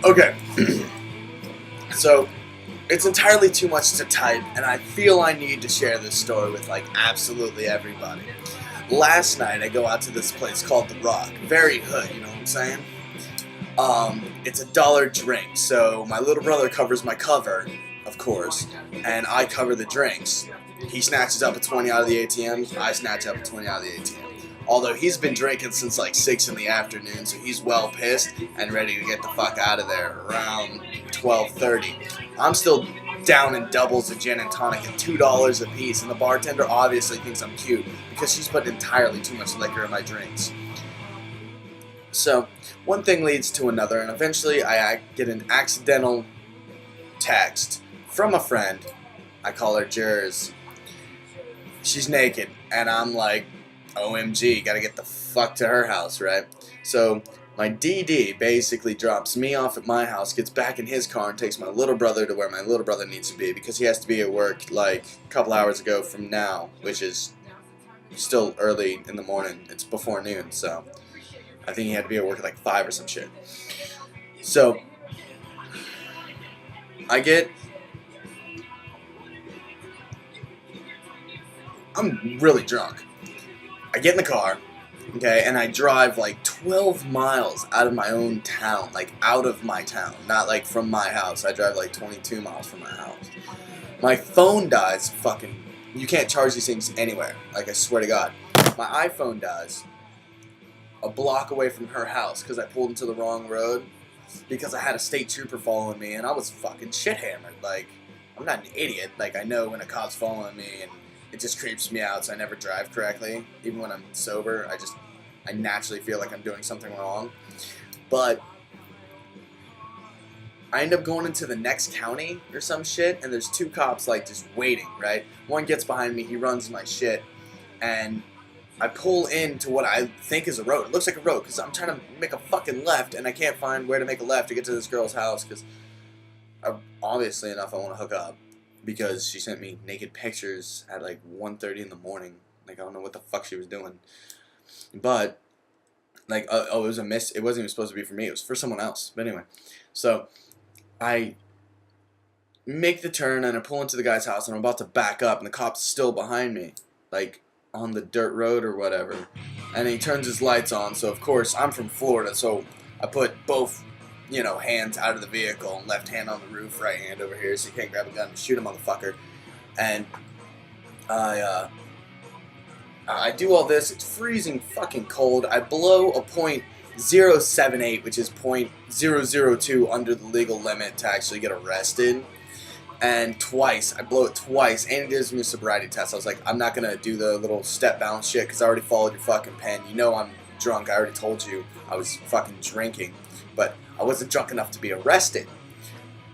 Okay, so it's entirely too much to type, and I feel I need to share this story with like absolutely everybody. Last night I go out to this place called The Rock, very hood, you know what I'm saying? It's $1 drink, so my little brother covers my cover, of course, and I cover the drinks. He snatches up a 20 out of the ATM, I snatch up a 20 out of the ATM. Although he's been drinking since like 6 in the afternoon, so he's well pissed and ready to get the fuck out of there around 12:30. I'm still down in doubles of gin and tonic at $2 a piece, and the bartender obviously thinks I'm cute because she's put entirely too much liquor in my drinks. So one thing leads to another, and eventually I get an accidental text from a friend. I call her Jers. She's naked, and I'm like, OMG, gotta get the fuck to her house, right? So my DD basically drops me off at my house, gets back in his car, and takes my little brother to where my little brother needs to be because he has to be at work like a couple hours ago from now, which is still early in the morning. It's before noon, so I think he had to be at work at like 5 or some shit. So I'm really drunk. I get in the car, okay, and I drive like 12 miles out of my own town, like out of my town, not like from my house. I drive like 22 miles from my house. My phone dies, fucking, you can't charge these things anywhere, like I swear to God. My iPhone dies a block away from her house because I pulled into the wrong road because I had a state trooper following me and I was fucking shit hammered. Like, I'm not an idiot. Like, I know when a cop's following me and it just creeps me out, so I never drive correctly. Even when I'm sober, I naturally feel like I'm doing something wrong. But I end up going into the next county or some shit, and there's 2 cops like just waiting, right? One gets behind me, he runs my shit, and I pull into what I think is a road. It looks like a road because I'm trying to make a fucking left, and I can't find where to make a left to get to this girl's house because, obviously enough, I want to hook up. Because she sent me naked pictures at like 1:30 in the morning. Like, I don't know what the fuck she was doing. But, like, it was a miss. It wasn't even supposed to be for me. It was for someone else. But anyway. So, I make the turn and I pull into the guy's house and I'm about to back up and the cop's still behind me. Like, on the dirt road or whatever. And he turns his lights on. So, of course, I'm from Florida. So, I put both, hands out of the vehicle, left hand on the roof, right hand over here, so you can't grab a gun and shoot a motherfucker. And I do all this. It's freezing fucking cold. I blow a .078, which is .002 under the legal limit to actually get arrested. And I blow it twice, and it gives me a sobriety test. I was like, I'm not gonna do the little step bounce shit because I already followed your fucking pen. You know I'm drunk. I already told you I was fucking drinking. But I wasn't drunk enough to be arrested.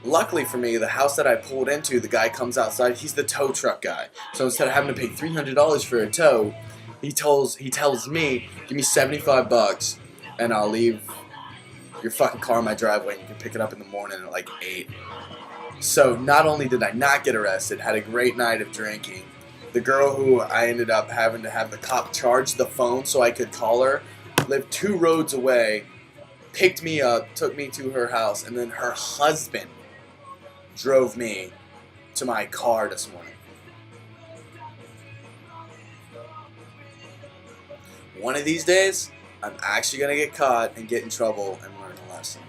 Luckily for me, the house that I pulled into, the guy comes outside. He's the tow truck guy. So instead of having to pay $300 for a tow, he tells me, give me $75 and I'll leave your fucking car in my driveway and you can pick it up in the morning at like 8. So not only did I not get arrested, had a great night of drinking. The girl who I ended up having to have the cop charge the phone so I could call her lived 2 roads away, picked me up, took me to her house, and then her husband drove me to my car this morning. One of these days, I'm actually going to get caught and get in trouble and learn a lesson.